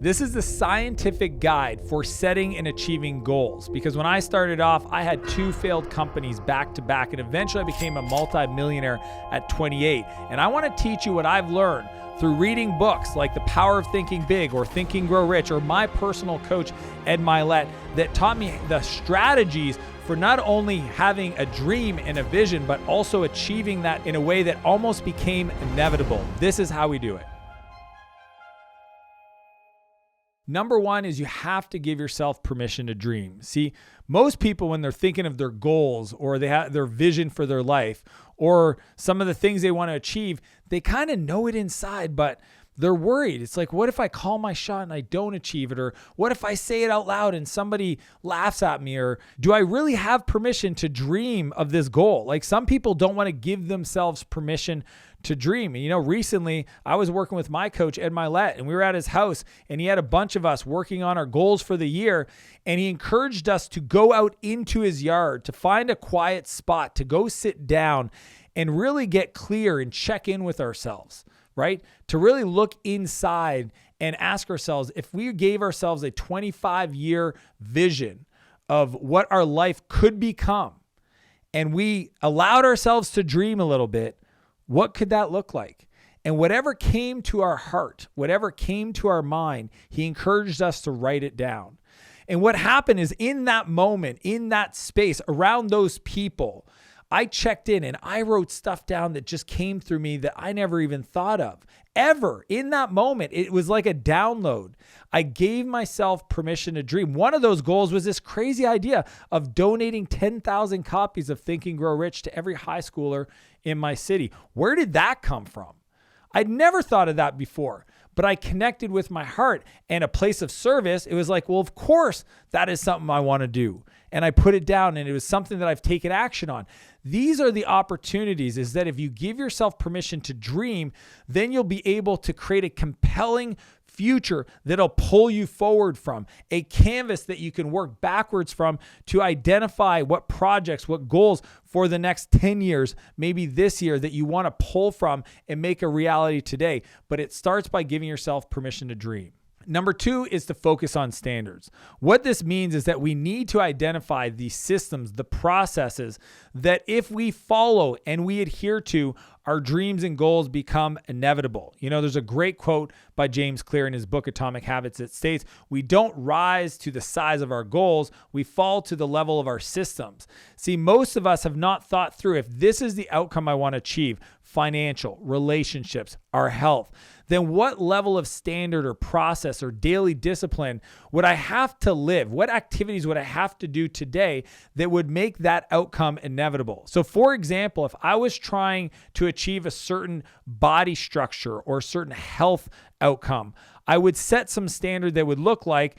This is the scientific guide for setting and achieving goals. Because when I started off, I had 2 failed companies back to back, and eventually I became a multi-millionaire at 28. And I want to teach you what I've learned through reading books like The Power of Thinking Big or Think and Grow Rich, or my personal coach, Ed Mylett, that taught me the strategies for not only having a dream and a vision, but also achieving that in a way that almost became inevitable. This is how we do it. Number 1 is you have to give yourself permission to dream. See, most people, when they're thinking of their goals or they have their vision for their life or some of the things they want to achieve, they kind of know it inside, but they're worried. It's like, what if I call my shot and I don't achieve it? Or what if I say it out loud and somebody laughs at me? Or do I really have permission to dream of this goal? Like, some people don't want to give themselves permission to dream. And recently I was working with my coach, Ed Mylett, and we were at his house and he had a bunch of us working on our goals for the year. And he encouraged us to go out into his yard, to find a quiet spot, to go sit down and really get clear and check in with ourselves, right? To really look inside and ask ourselves, if we gave ourselves a 25-year vision of what our life could become, and we allowed ourselves to dream a little bit, what could that look like? And whatever came to our heart, whatever came to our mind, he encouraged us to write it down. And what happened is, in that moment, in that space, around those people, I checked in and I wrote stuff down that just came through me that I never even thought of. Ever. In that moment, it was like a download. I gave myself permission to dream. One of those goals was this crazy idea of donating 10,000 copies of Think and Grow Rich to every high schooler in my city. Where did that come from? I'd never thought of that before, but I connected with my heart and a place of service. It was like, well, of course, that is something I want to do. And I put it down, and it was something that I've taken action on. These are the opportunities, is that if you give yourself permission to dream, then you'll be able to create a compelling future that'll pull you forward from, a canvas that you can work backwards from to identify what projects, what goals for the next 10 years, maybe this year, that you want to pull from and make a reality today. But it starts by giving yourself permission to dream. Number 2 is to focus on standards. What this means is that we need to identify the systems, the processes that if we follow and we adhere to, our dreams and goals become inevitable. There's a great quote by James Clear in his book, Atomic Habits, that states, we don't rise to the size of our goals, we fall to the level of our systems. See, most of us have not thought through, if this is the outcome I want to achieve, financial, relationships, our health, then what level of standard or process or daily discipline would I have to live? What activities would I have to do today that would make that outcome inevitable? So for example, if I was trying to achieve a certain body structure or certain health outcome, I would set some standard that would look like,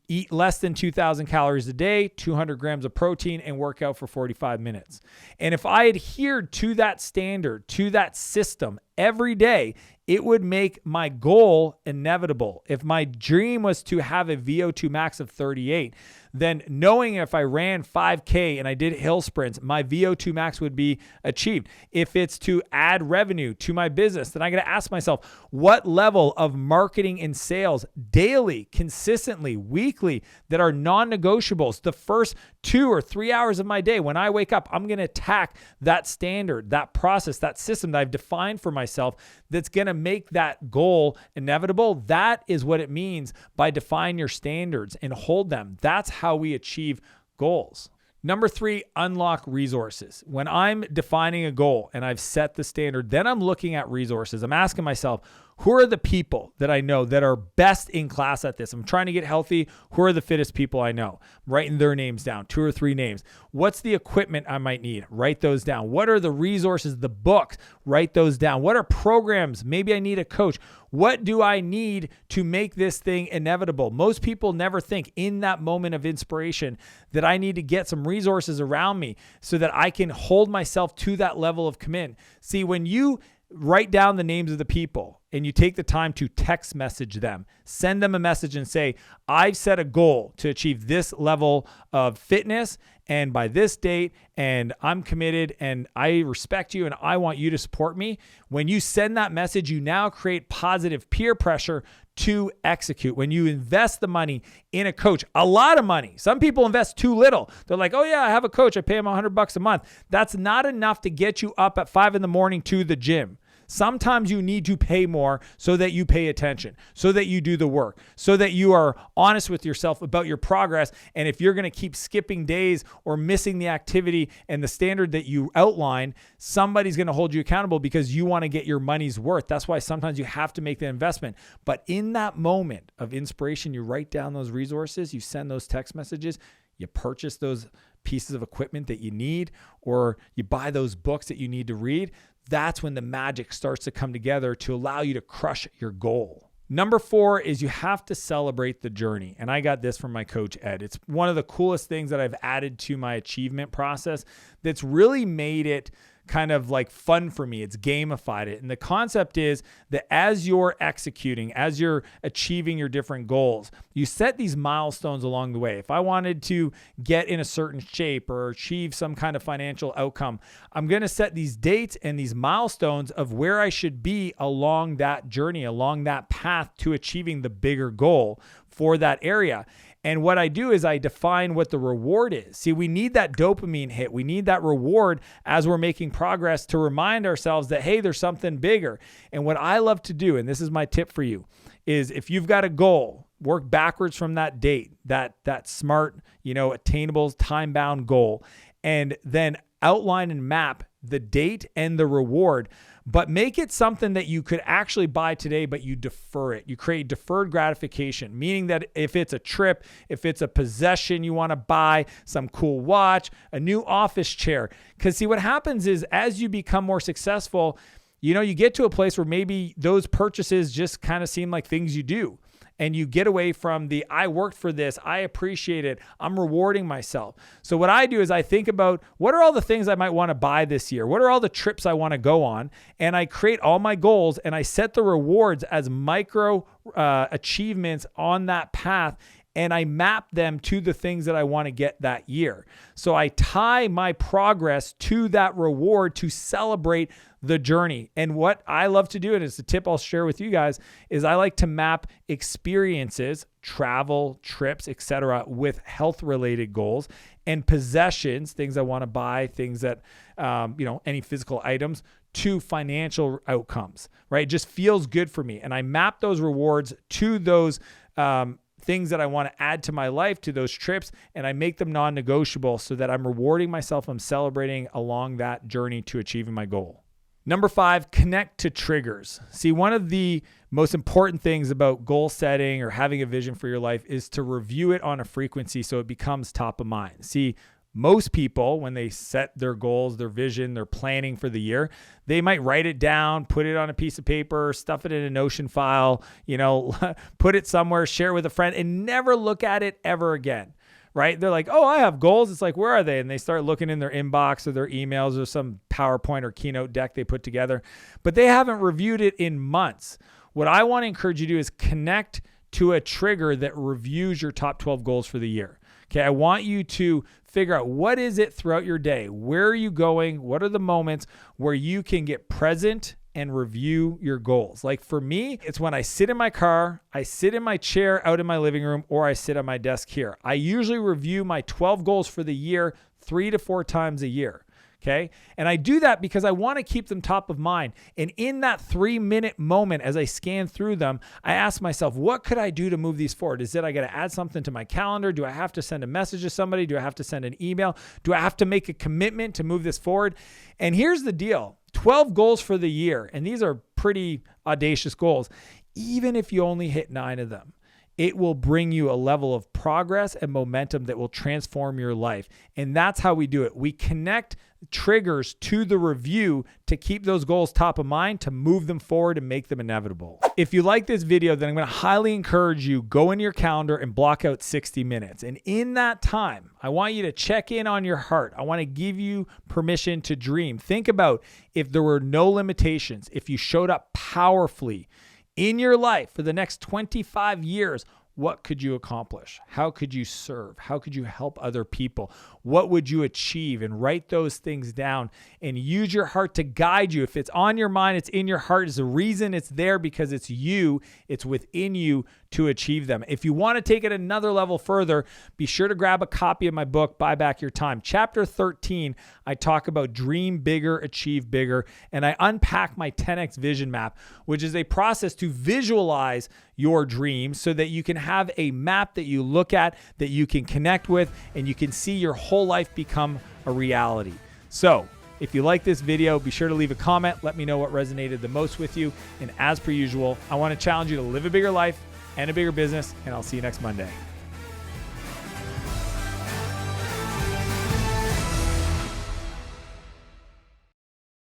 eat less than 2,000 calories a day, 200 grams of protein, and work out for 45 minutes. And if I adhered to that standard, to that system every day, it would make my goal inevitable. If my dream was to have a VO2 max of 38, then knowing if I ran 5K and I did hill sprints, my VO2 max would be achieved. If it's to add revenue to my business, then I got to ask myself, what level of marketing and sales daily, consistently, weekly, that are non-negotiables? The first 2 or 3 hours of my day, when I wake up, I'm going to attack that standard, that process, that system that I've defined for myself that's going to make that goal inevitable. That is what it means by define your standards and hold them. That's how we achieve goals. Number 3, unlock resources. When I'm defining a goal and I've set the standard, then I'm looking at resources. I'm asking myself, who are the people that I know that are best in class at this? I'm trying to get healthy. Who are the fittest people I know? I'm writing their names down, 2 or 3 names. What's the equipment I might need? Write those down. What are the resources, the books? Write those down. What are programs? Maybe I need a coach. What do I need to make this thing inevitable? Most people never think in that moment of inspiration that I need to get some resources around me so that I can hold myself to that level of commitment. See, when you write down the names of the people and you take the time to text message them, send them a message and say, I've set a goal to achieve this level of fitness and by this date, and I'm committed and I respect you and I want you to support me. When you send that message, you now create positive peer pressure to execute. When you invest the money in a coach, a lot of money. Some people invest too little. They're like, oh yeah, I have a coach. I pay him $100 a month. That's not enough to get you up at 5 a.m. to the gym. Sometimes you need to pay more so that you pay attention, so that you do the work, so that you are honest with yourself about your progress. And if you're going to keep skipping days or missing the activity and the standard that you outline, somebody's going to hold you accountable because you want to get your money's worth. That's why sometimes you have to make the investment. But in that moment of inspiration, you write down those resources, you send those text messages, you purchase those pieces of equipment that you need, or you buy those books that you need to read. That's when the magic starts to come together to allow you to crush your goal. Number 4 is you have to celebrate the journey. And I got this from my coach, Ed. It's one of the coolest things that I've added to my achievement process that's really made it kind of like fun for me. It's gamified it. And the concept is that as you're executing, as you're achieving your different goals, you set these milestones along the way. If I wanted to get in a certain shape or achieve some kind of financial outcome, I'm going to set these dates and these milestones of where I should be along that journey, along that path to achieving the bigger goal for that area. And what I do is I define what the reward is. See, we need that dopamine hit. We need that reward as we're making progress to remind ourselves that, hey, there's something bigger. And what I love to do, and this is my tip for you, is if you've got a goal, work backwards from that date, that smart, attainable, time-bound goal, and then outline and map the date and the reward, but make it something that you could actually buy today, but you defer it. You create deferred gratification, meaning that if it's a trip, if it's a possession you want to buy, some cool watch, a new office chair. Because see, what happens is as you become more successful, you get to a place where maybe those purchases just kind of seem like things you do. And you get away from the, I worked for this, I appreciate it, I'm rewarding myself. So what I do is I think about what are all the things I might want to buy this year? What are all the trips I want to go on? And I create all my goals and I set the rewards as micro achievements on that path. And I map them to the things that I want to get that year. So I tie my progress to that reward to celebrate the journey. And what I love to do, and it's a tip I'll share with you guys, is I like to map experiences, travel, trips, etc., with health-related goals and possessions, things I want to buy, things that, any physical items, to financial outcomes, right? It just feels good for me. And I map those rewards to those things that I want to add to my life, to those trips, and I make them non-negotiable so that I'm rewarding myself, I'm celebrating along that journey to achieving my goal. Number 5, connect to triggers. See, one of the most important things about goal setting or having a vision for your life is to review it on a frequency so it becomes top of mind. See, most people, when they set their goals, their vision, their planning for the year, they might write it down, put it on a piece of paper, stuff it in a Notion file, put it somewhere, share it with a friend, and never look at it ever again, right? They're like, oh, I have goals. It's like, where are they? And they start looking in their inbox or their emails or some PowerPoint or Keynote deck they put together, but they haven't reviewed it in months. What I want to encourage you to do is connect to a trigger that reviews your top 12 goals for the year. Okay, I want you to figure out what is it throughout your day? Where are you going? What are the moments where you can get present and review your goals? Like for me, it's when I sit in my car, I sit in my chair out in my living room, or I sit at my desk here. I usually review my 12 goals for the year 3 to 4 times a year. Okay. And I do that because I want to keep them top of mind. And in that 3-minute moment, as I scan through them, I ask myself, what could I do to move these forward? Is it I got to add something to my calendar? Do I have to send a message to somebody? Do I have to send an email? Do I have to make a commitment to move this forward? And here's the deal. 12 goals for the year. And these are pretty audacious goals. Even if you only hit 9 of them, it will bring you a level of progress and momentum that will transform your life. And that's how we do it. We connect triggers to the review to keep those goals top of mind, to move them forward and make them inevitable. If you like this video, then I'm going to highly encourage you, go into your calendar and block out 60 minutes. And in that time, I want you to check in on your heart. I want to give you permission to dream. Think about if there were no limitations, if you showed up powerfully in your life for the next 25 years, what could you accomplish? How could you serve? How could you help other people? What would you achieve? And write those things down and use your heart to guide you. If it's on your mind, it's in your heart. It's the reason it's there, because it's you. It's within you to achieve them. If you want to take it another level further, be sure to grab a copy of my book, Buy Back Your Time. Chapter 13, I talk about dream bigger, achieve bigger, and I unpack my 10X vision map, which is a process to visualize your dreams so that you can have a map that you look at, that you can connect with, and you can see your whole life become a reality. So if you like this video, be sure to leave a comment. Let me know what resonated the most with you. And as per usual, I want to challenge you to live a bigger life and a bigger business, and I'll see you next Monday.